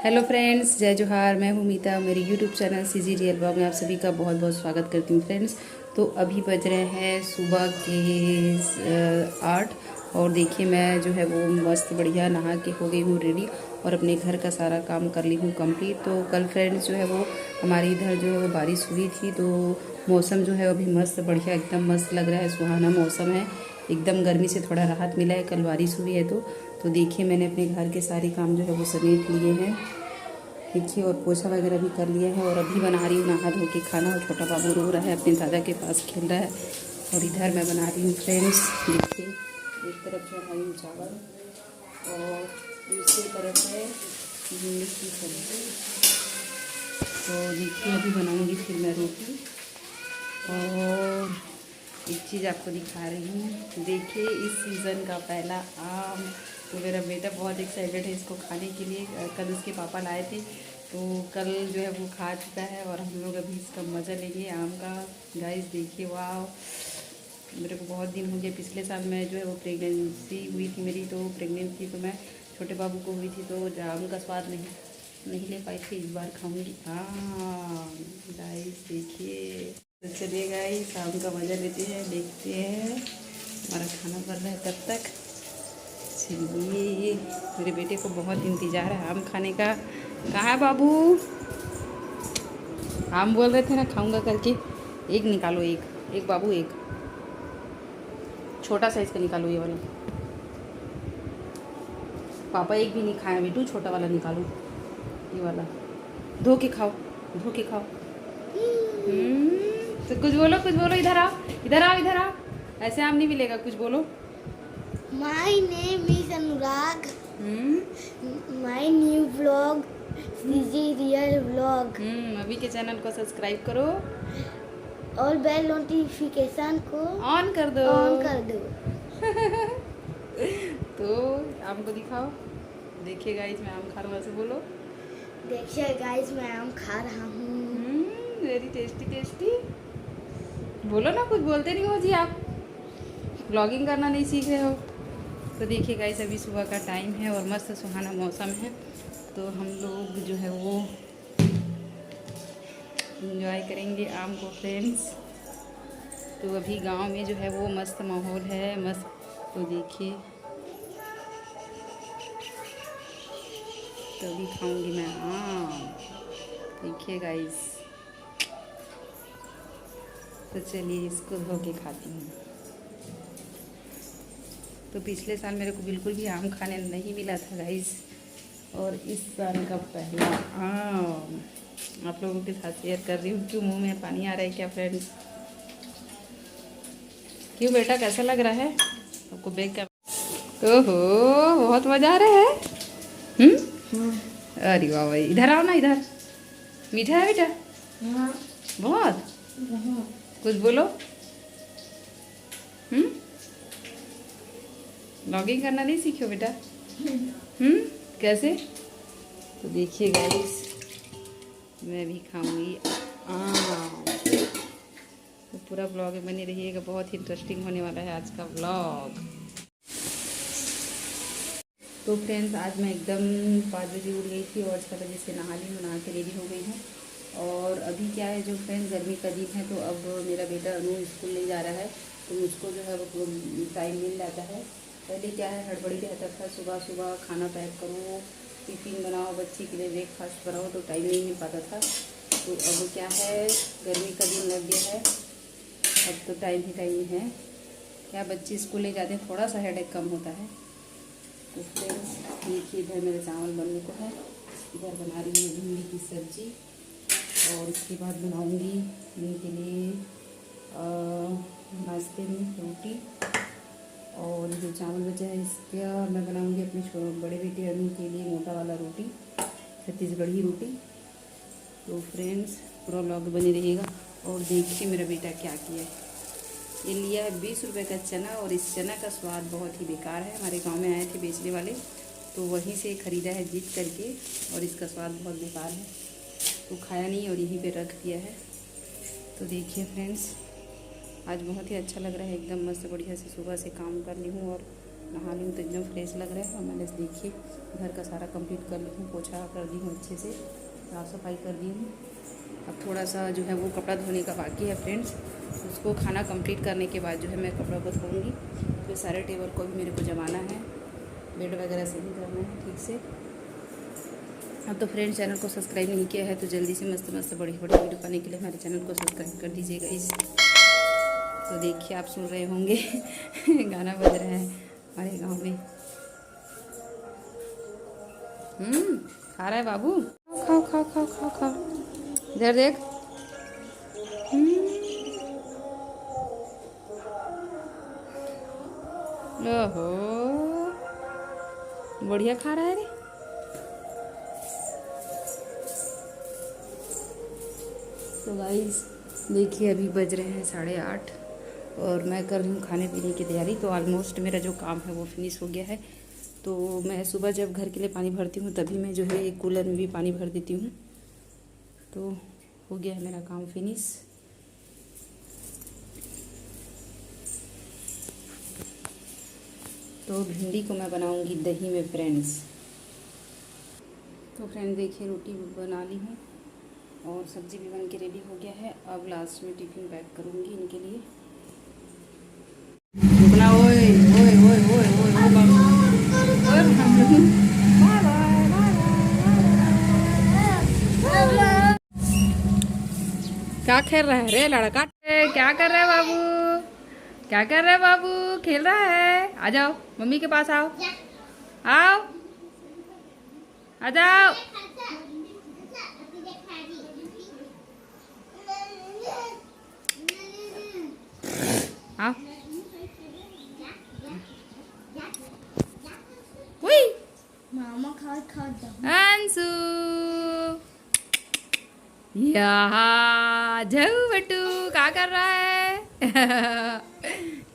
Hello friends, जय जोहार। मैं हूँ मीता। मेरे YouTube channel CG real blog में आप सभी का बहुत बहुत स्वागत करती हूँ फ्रेंड्स। तो अभी बज रहे हैं सुबह के 8 और देखिए मैं जो है वो मस्त बढ़िया नहा के हो गई हूँ रेडी और अपने घर का सारा काम कर ली हूँ कंप्लीट। तो कल फ्रेंड्स जो है वो हमारे इधर जो है वो बारिश हुई थी, तो मौसम जो है अभी मस्त बढ़िया एकदम मस्त लग रहा है, सुहाना मौसम है एकदम। गर्मी से थोड़ा राहत मिला है, कल बारिश हुई है। तो देखिए मैंने अपने घर के सारे काम जो है वो समेट लिए हैं देखिए, और पोछा वगैरह भी कर लिया है और अभी बना रही हूँ नहा धो के खाना। और छोटा बाबू रो रहा है, अपने दादा के पास खेल रहा है और इधर मैं बना रही हूँ फ्रेंड्स। देखिए एक तरफ चढ़ाई हूँ चावल और दूसरी तरफ है भिंडी की सब्जी। तो देखिए अभी बनाऊँगी फिर मैं रोटी। और एक चीज़ आपको दिखा रही हूँ, देखिए इस सीज़न का पहला आम। तो मेरा बेटा बहुत एक्साइटेड है इसको खाने के लिए। कल उसके पापा लाए थे तो कल जो है वो खा चुका है और हम लोग अभी इसका मज़ा लेंगे आम का। गाइस देखिए वाह, मेरे को बहुत दिन हो गए। पिछले साल मैं जो है वो प्रेगनेंसी हुई थी मेरी, तो प्रेग्नेंट थी तो मैं छोटे बाबू को हुई थी तो आम का स्वाद नहीं ले पाई थी। इस बार खाऊंगी आम। गाइस देखिए, तो चलिए गाइस शाम का मज़ा लेते हैं, देखते हैं हमारा खाना बन रहा है तब तक। चलिए, मेरे बेटे को बहुत इंतज़ार है आम खाने का। कहाँ है बाबू? आम बोल रहे थे ना खाऊंगा करके। एक निकालो, एक बाबू, एक छोटा साइज़ का निकालो ये वाला। पापा एक भी नहीं खाया बेटू, छोटा वाला निकालो ये वाला। धो के खाओ, धो के खाओ। तो कुछ बोलो, कुछ बोलो। इधर आओ, इधर आओ, इधर आओ। ऐसे आम नहीं मिलेगा, कुछ बोलो। My name is Anurag. My new vlog, CG Real Vlog. अभी के चैनल को सब्सक्राइब करो और बेल नोटिफिकेशन को ऑन कर दो। तो आम को दिखाओ। देखिए गाइस मैं आम खा रहा हूँ, ऐसे बोलो। देखिए गाइस मैं आम खा रहा हूँ। Very tasty tasty. बोलो ना, कुछ बोलते नहीं हो जी आप। ब्लॉगिंग करना नहीं सीख रहे हो। तो देखिए गाइस अभी सुबह का टाइम है और मस्त सुहाना मौसम है, तो हम लोग जो है वो इंजॉय करेंगे आम को फ्रेंड्स। तो अभी गांव में जो है वो मस्त माहौल है, मस्त। तो देखिए, तो अभी खाऊंगी मैं आम। देखिए गाइस, तो चलिए इसको धो के खाती हूँ। तो पिछले साल मेरे को बिल्कुल भी आम खाने नहीं मिला था गाइस, और इस साल का पहला आम आप लोगों के साथ शेयर कर रही हूँ। क्यों मुंह में पानी आ रहा है क्या फ्रेंड्स? क्यों बेटा, कैसा लग रहा है आपको देख कर? ओहो, बहुत मजा आ रहा है। अरे वाह भाई, इधर आओ ना, इधर। मीठा है बेटा? बहुत। कुछ बोलो। ब्लॉगिंग करना नहीं सीखे बेटा? कैसे? तो देखिए गाइस मैं भी खाऊंगी आम। तो पूरा ब्लॉग में बने रहिएगा, बहुत ही इंटरेस्टिंग होने वाला है आज का ब्लॉग। तो फ्रेंड्स आज मैं एकदम 5 बजे उठ गई थी और 6 बजे से नहा ली हूँ, नहा के रेडी हो गई हूँ। और अभी क्या है जो फ्रेंड्स गर्मी का दिन है, तो अब मेरा बेटा अनु स्कूल नहीं जा रहा है, तो मुझको जो है वो टाइम मिल जाता है। पहले क्या है हड़बड़ी रहता था, सुबह सुबह खाना पैक करो, टिफ़िन बनाओ, बच्चे के लिए ब्रेकफास्ट बनाओ, तो टाइम नहीं मिल पाता था। तो अब क्या है गर्मी का दिन लग गया है, अब तो टाइम ही टाइम है। क्या बच्चे स्कूल ले जाते हैं, थोड़ा सा हेडेक कम होता है। तो फ्रेंड्स देखिए इधर मेरे चावल बनने को है, इधर बना रही हूँ भिंडी की सब्जी और उसके बाद बनाऊँगी इनके लिए नाश्ते में रोटी। और जो चावल बचा है इसका मैं बनाऊँगी अपने बड़े बेटे अनु के लिए मोटा वाला रोटी, छत्तीसगढ़ी रोटी। तो फ्रेंड्स पूरा ब्लॉग बने रहिएगा। और देखिए मेरा बेटा क्या किया है, ये लिया है 20 रुपये का चना, और इस चना का स्वाद बहुत ही बेकार है। हमारे गांव में आए थे बेचने वाले, तो वहीं से ख़रीदा है जीत करके, और इसका स्वाद बहुत बेकार है, तो खाया नहीं और यहीं पे रख दिया है। तो देखिए फ्रेंड्स आज बहुत ही अच्छा लग रहा है, एकदम मस्त बढ़िया से सुबह से काम कर ली हूँ और नहा ली हूँ तो एकदम फ्रेश लग रहा है। और मैंने देखिए घर का सारा कंप्लीट कर ली हूँ, पोछा कर दी हूँ, अच्छे से साफ़ सफाई कर दी हूँ। अब थोड़ा सा जो है वो कपड़ा धोने का बाकी है फ्रेंड्स। उसको खाना कंप्लीट करने के बाद जो है मैं कपड़ा को धोऊँगी। फिर सारे टेबल को भी मेरे को जमाना है, बेड वगैरह सही करना है ठीक से। अब तो फ्रेंड्स चैनल को सब्सक्राइब नहीं किया है तो जल्दी से मस्त मस्त बड़ी बड़ी वीडियो पाने के लिए हमारे चैनल को सब्सक्राइब कर दीजिएगा इस। तो देखिए आप सुन रहे होंगे गाना बज रहा है हमारे गांव में। खा रहा है बाबू, खाओ खाओ खाओ खाओ खाओ, इधर देख। ओहो बढ़िया खा रहा है रे। तो गाइस देखिए अभी बज रहे हैं 8:30 और मैं कर रही हूँ खाने पीने की तैयारी। तो ऑलमोस्ट मेरा जो काम है वो फिनिश हो गया है। तो मैं सुबह जब घर के लिए पानी भरती हूँ तभी मैं जो है एक कूलर में भी पानी भर देती हूँ। तो हो गया है मेरा काम फिनिश। तो भिंडी को मैं बनाऊँगी दही में फ्रेंड्स। तो फ्रेंड्स देखिए रोटी बना ली हूँ और सब्जी भी बन के रेडी हो गया है। अब लास्ट में टिफ़िन पैक करूँगी इनके लिए। रुकना, ओए ओए ओए ओए क्या खेल रहा है रे लड़का? क्या कर रहा है बाबू? क्या कर रहा है बाबू? खेल रहा है। आ जाओ मम्मी के पास, आओ आओ आ जाओ। आओ मामा खा खा अंशु यहाँ जाऊ बटू क्या कर रहा है?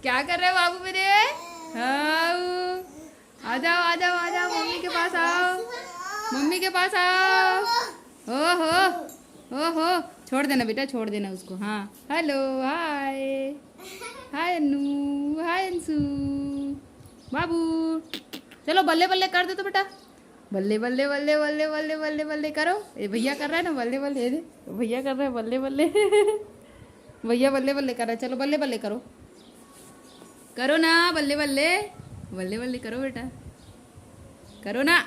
क्या कर रहे हो बाबू मेरे? आ जाओ आ जाओ आ जाओ मम्मी के पास आओ, मम्मी के पास आओ। ओहो छोड़ देना बेटा, छोड़ देना उसको। हाँ हेलो हाय हाय अनु, हाय अंशु बाबू। चलो बल्ले बल्ले कर दो तो बेटा, बल्ले बल्ले बल्ले बल्ले बल्ले बल्ले बल्ले करो। ये भैया कर रहा है ना बल्ले बल्ले, भैया कर रहा है बल्ले बल्ले भैया बल्ले बल्ले कर रहा है। चलो बल्ले बल्ले करो, करो ना बल्ले बल्ले, बल्ले बल्ले करो बेटा, करो ना।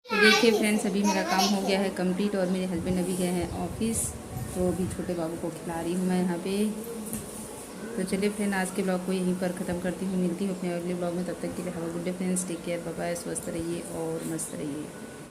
तो देखिए फ्रेंड्स अभी मेरा काम हो गया है कंप्लीट और मेरे हस्बैंड अभी गए हैं ऑफिस। तो अभी छोटे बाबू को खिला रही हूँ मैं यहाँ पे। तो चलिए फ्रेंड आज के ब्लॉग को यहीं पर ख़त्म करती हूँ। मिलती हूँ अपने अगले ब्लॉग में, तब तक के लिए have a good day friends, take care, bye bye, स्वस्थ रहिए और मस्त रहिए।